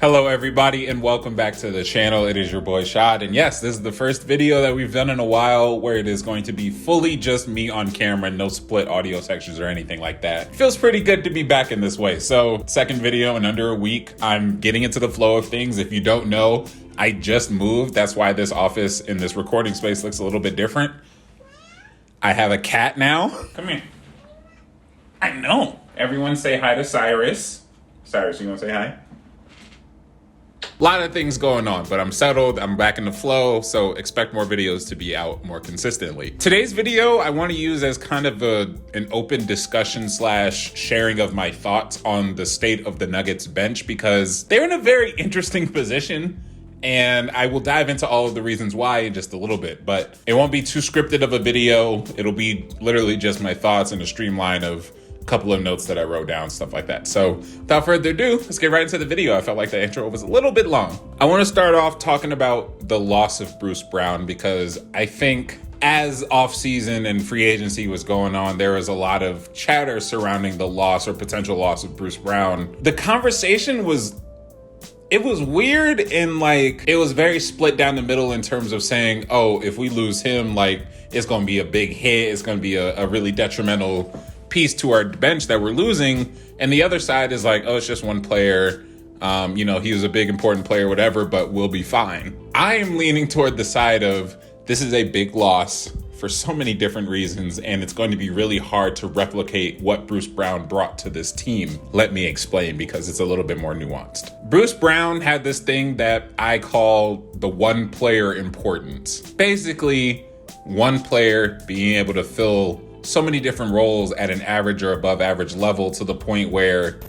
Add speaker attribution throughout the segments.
Speaker 1: Hello everybody and welcome back to the channel. It is your boy Shad, and yes, this is the first video that we've done in a while where it is going to be fully just me on camera, no split audio sections or anything like that. Feels pretty good to be back in this way. So second video in under a week. I'm getting into the flow of things. If you don't know, I just moved. That's why this office in this recording space looks a little bit different. I have a cat now. Come here. I know. Everyone say hi to Cyrus. Cyrus, you gonna say hi? A lot of things going on, but I'm settled. I'm back in the flow, so expect more videos to be out more consistently. Today's video I want to use as kind of an open discussion slash sharing of my thoughts on the state of the Nuggets bench, because they're in a very interesting position. And I will dive into all of the reasons why in just a little bit, but it won't be too scripted of a video. It'll be literally just my thoughts and a streamline of a couple of notes that I wrote down, stuff like that. So without further ado, let's get right into the video. I felt like the intro was a little bit long. I want to start off talking about the loss of Bruce Brown, because I think as offseason and free agency was going on, there was a lot of chatter surrounding the loss or potential loss of Bruce Brown. The conversation was weird, and like it was very split down the middle in terms of saying, oh, if we lose him, like it's going to be a big hit. It's going to be a really detrimental piece to our bench that we're losing. And the other side is like, oh, it's just one player. He was a big, important player, whatever, but we'll be fine. I am leaning toward the side of this is a big loss for so many different reasons, and it's going to be really hard to replicate what Bruce Brown brought to this team. Let me explain, because it's a little bit more nuanced. Bruce Brown had this thing that I call the one player importance. Basically, one player being able to fill so many different roles at an average or above average level, to the point where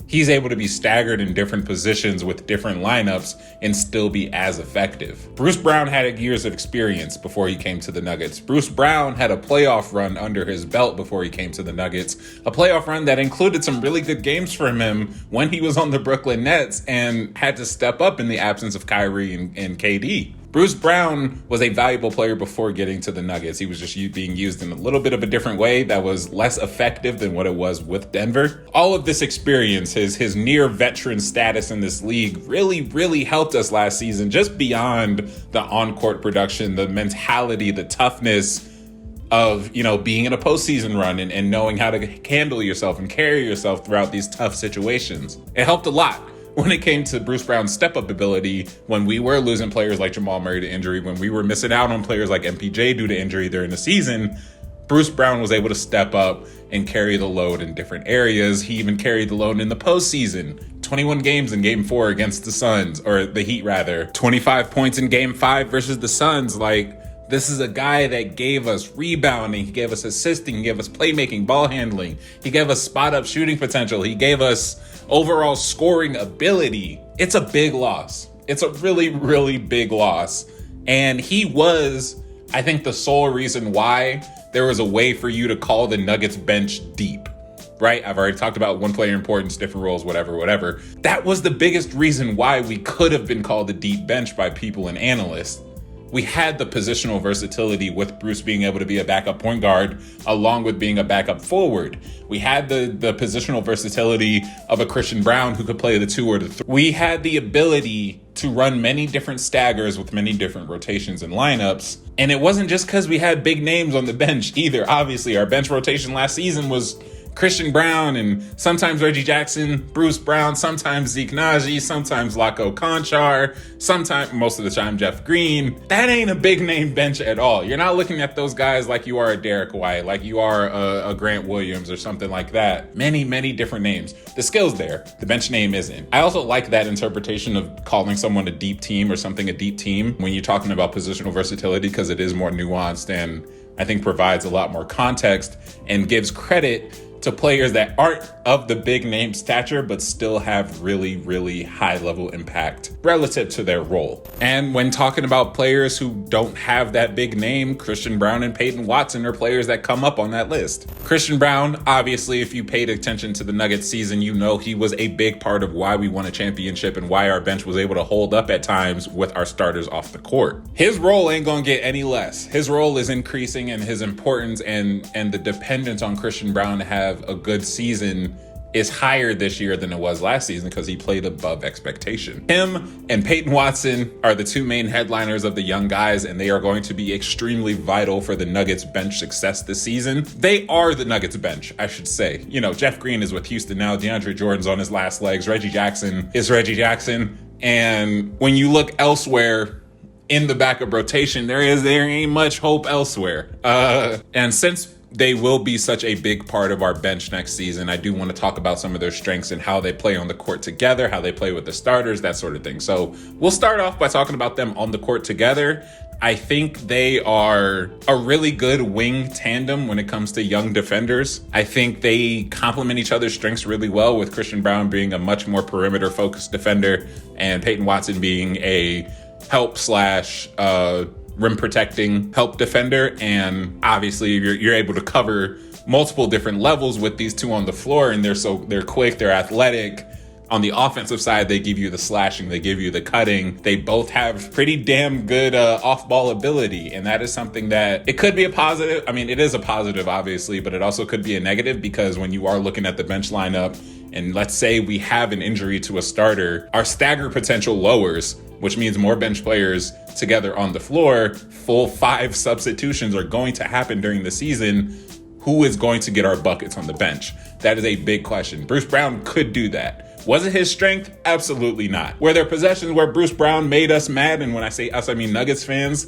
Speaker 1: he's able to be staggered in different positions with different lineups and still be as effective. Bruce Brown had years of experience before he came to the Nuggets. Bruce Brown had a playoff run under his belt before he came to the Nuggets, a playoff run that included some really good games from him when he was on the Brooklyn Nets and had to step up in the absence of Kyrie and KD. Bruce Brown was a valuable player before getting to the Nuggets. He was just being used in a little bit of a different way that was less effective than what it was with Denver. All of this experience, his near veteran status in this league really helped us last season, just beyond the on-court production, the mentality, the toughness of, being in a postseason run and knowing how to handle yourself and carry yourself throughout these tough situations. It helped a lot when it came to Bruce Brown's step-up ability, when we were losing players like Jamal Murray to injury, when we were missing out on players like MPJ due to injury during the season. Bruce Brown was able to step up and carry the load in different areas. He even carried the load in the postseason. 21 games in Game 4 against the Suns, or the Heat rather. 25 points in Game 5 versus the Suns. Like, this is a guy that gave us rebounding, he gave us assisting, he gave us playmaking, ball handling, he gave us spot-up shooting potential, he gave us overall scoring ability. It's a big loss. It's a really big loss. And he was, I think, the sole reason why there was a way for you to call the Nuggets bench deep, right? I've already talked about one player importance, different roles, whatever. That was the biggest reason why we could have been called a deep bench by people and analysts. We had the positional versatility with Bruce being able to be a backup point guard along with being a backup forward. We had the positional versatility of a Christian Brown who could play the 2 or the 3. We had the ability to run many different staggers with many different rotations and lineups. And it wasn't just because we had big names on the bench either. Obviously, our bench rotation last season was Christian Brown and sometimes Reggie Jackson, Bruce Brown, sometimes Zeke Naji, sometimes Latko Konchar, most of the time Jeff Green. That ain't a big name bench at all. You're not looking at those guys like you are a Derek White, like you are a Grant Williams or something like that. Many different names. The skill's there. The bench name isn't. I also like that interpretation of calling someone a deep team or something a deep team when you're talking about positional versatility, because it is more nuanced and I think provides a lot more context and gives credit to players that aren't of the big name stature, but still have really high level impact relative to their role. And when talking about players who don't have that big name, Christian Brown and Peyton Watson are players that come up on that list. Christian Brown, obviously, if you paid attention to the Nuggets season, you know he was a big part of why we won a championship and why our bench was able to hold up at times with our starters off the court. His role ain't gonna get any less. His role is increasing, and his importance and the dependence on Christian Brown to have a good season is higher this year than it was last season because he played above expectation. Him and Peyton Watson are the two main headliners of the young guys, and they are going to be extremely vital for the Nuggets bench success this season. They are the Nuggets bench, I should say. You know, Jeff Green is with Houston now. DeAndre Jordan's on his last legs. Reggie Jackson is Reggie Jackson. And when you look elsewhere in the backup rotation, there ain't much hope elsewhere. And since they will be such a big part of our bench next season, I do want to talk about some of their strengths and how they play on the court together, how they play with the starters, that sort of thing. So we'll start off by talking about them on the court together. I think they are a really good wing tandem when it comes to young defenders. I think they complement each other's strengths really well, with Christian Braun being a much more perimeter focused defender and Peyton Watson being a help slash rim protecting help defender. And obviously you're able to cover multiple different levels with these two on the floor, and they're quick, they're athletic. On the offensive side, they give you the slashing, they give you the cutting. They both have pretty damn good off-ball ability, and that is something that it could be a positive. I mean, it is a positive, obviously, but it also could be a negative, because when you are looking at the bench lineup, and let's say we have an injury to a starter, our stagger potential lowers, which means more bench players together on the floor. Full 5 substitutions are going to happen during the season. Who is going to get our buckets on the bench? That is a big question. Bruce Brown could do that. Was it his strength? Absolutely not. Were there possessions where Bruce Brown made us mad? And when I say us, I mean Nuggets fans.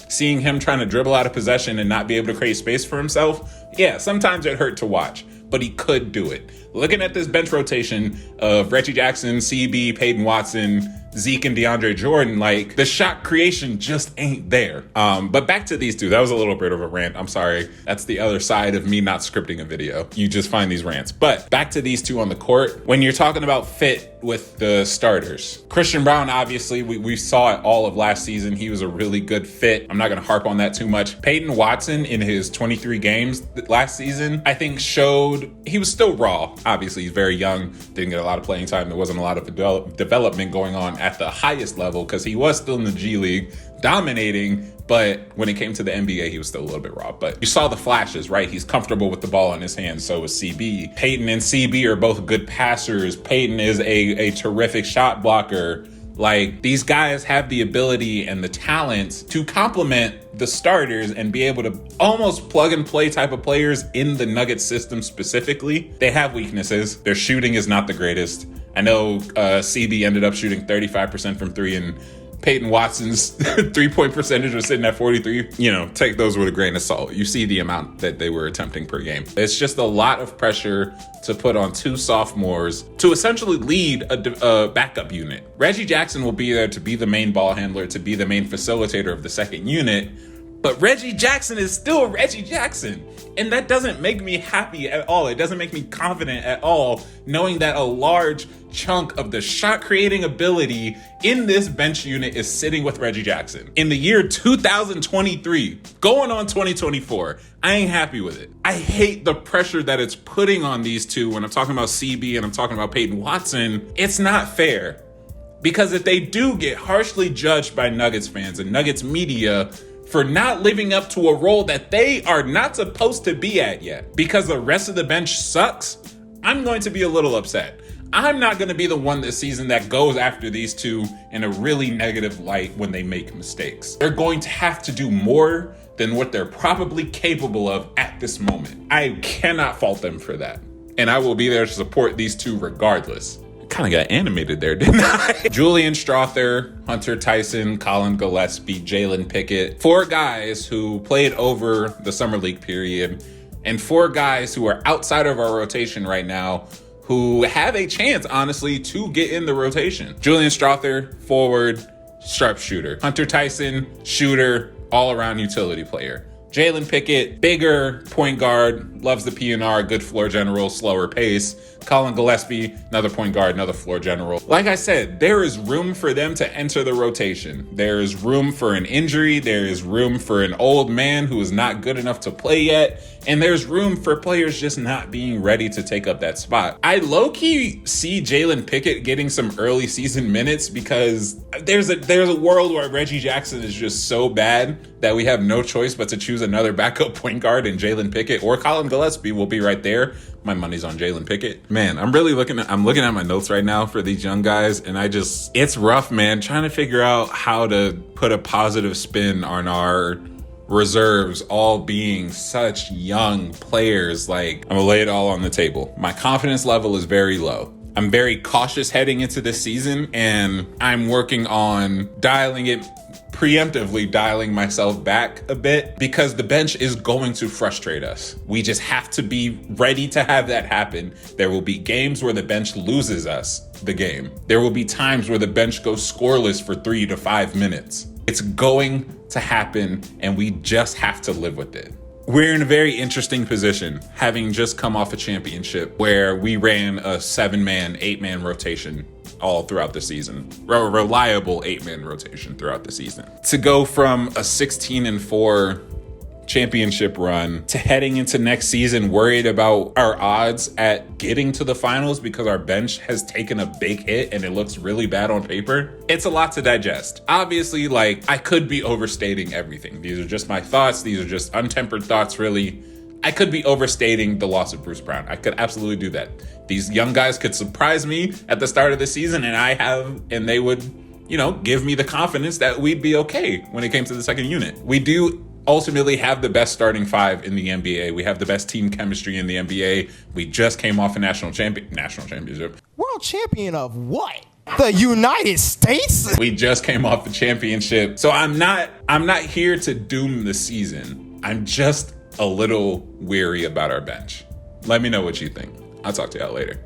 Speaker 1: Seeing him trying to dribble out of possession and not be able to create space for himself, yeah, sometimes it hurt to watch, but he could do it. Looking at this bench rotation of Reggie Jackson, CB, Peyton Watson, Zeke, and DeAndre Jordan, like, the shot creation just ain't there. But back to these two. That was a little bit of a rant. I'm sorry. That's the other side of me not scripting a video. You just find these rants. But back to these two on the court. When you're talking about fit with the starters, Christian Braun, obviously, we saw it all of last season. He was a really good fit. I'm not going to harp on that too much. Peyton Watson, in his 23 games last season, I think showed he was still raw. Obviously, he's very young, didn't get a lot of playing time. There wasn't a lot of development going on at the highest level, because he was still in the G League dominating, but when it came to the NBA, he was still a little bit raw. But you saw the flashes, right? He's comfortable with the ball in his hands. So is CB. Peyton and CB are both good passers. Peyton is a terrific shot blocker. Like, these guys have the ability and the talent to complement the starters and be able to almost plug and play type of players in the Nuggets system specifically. They have weaknesses. Their shooting is not the greatest. I know CB ended up shooting 35% from 3, and Peyton Watson's 3-point percentage was sitting at 43. You know, take those with a grain of salt. You see the amount that they were attempting per game. It's just a lot of pressure to put on two sophomores to essentially lead a backup unit. Reggie Jackson will be there to be the main ball handler, to be the main facilitator of the second unit. But Reggie Jackson is still Reggie Jackson. And that doesn't make me happy at all. It doesn't make me confident at all, knowing that a large chunk of the shot creating ability in this bench unit is sitting with Reggie Jackson. In the year 2023, going on 2024, I ain't happy with it. I hate the pressure that it's putting on these two. When I'm talking about CB and I'm talking about Peyton Watson, it's not fair. Because if they do get harshly judged by Nuggets fans and Nuggets media for not living up to a role that they are not supposed to be at yet, because the rest of the bench sucks, I'm going to be a little upset. I'm not going to be the one this season that goes after these two in a really negative light when they make mistakes. They're going to have to do more than what they're probably capable of at this moment. I cannot fault them for that. And I will be there to support these two regardless. Kind of got animated there, didn't I? Julian Strawther, Hunter Tyson, Colin Gillespie, Jalen Pickett. 4 guys who played over the summer league period, and 4 guys who are outside of our rotation right now who have a chance, honestly, to get in the rotation. Julian Strawther, forward, sharpshooter. Hunter Tyson, shooter, all-around utility player. Jalen Pickett, bigger point guard, loves the PNR, good floor general, slower pace. Colin Gillespie, another point guard, another floor general. Like I said, there is room for them to enter the rotation. There is room for an injury. There is room for an old man who is not good enough to play yet. And there's room for players just not being ready to take up that spot. I low-key see Jalen Pickett getting some early season minutes, because there's a world where Reggie Jackson is just so bad that we have no choice but to choose another backup point guard in Jalen Pickett or Colin Gillespie will be right there. My money's on Jalen Pickett. Man, I'm looking at my notes right now for these young guys, and it's rough, man, trying to figure out how to put a positive spin on our reserves all being such young players. Like, I'm gonna lay it all on the table. My confidence level is very low. I'm very cautious heading into this season, and I'm working on preemptively dialing myself back a bit, because the bench is going to frustrate us. We just have to be ready to have that happen. There will be games where the bench loses us the game. There will be times where the bench goes scoreless for 3 to 5 minutes. It's going to happen, and we just have to live with it. We're in a very interesting position, having just come off a championship where we ran a 7-man, 8-man rotation all throughout the season. A reliable 8-man rotation throughout the season. To go from a 16-4 championship run to heading into next season worried about our odds at getting to the finals because our bench has taken a big hit and it looks really bad on paper, it's a lot to digest. Obviously, like, I could be overstating everything. These are just my thoughts. These are just untempered thoughts, really. I could be overstating the loss of Bruce Brown. I could absolutely do that. These young guys could surprise me at the start of the season, and they would, give me the confidence that we'd be okay when it came to the second unit. We do ultimately have the best starting 5 in the NBA. We have the best team chemistry in the NBA. We just came off a national championship.
Speaker 2: World champion of what? The United States?
Speaker 1: We just came off the championship. So I'm not here to doom the season. I'm just a little weary about our bench. Let me know what you think. I'll talk to y'all later.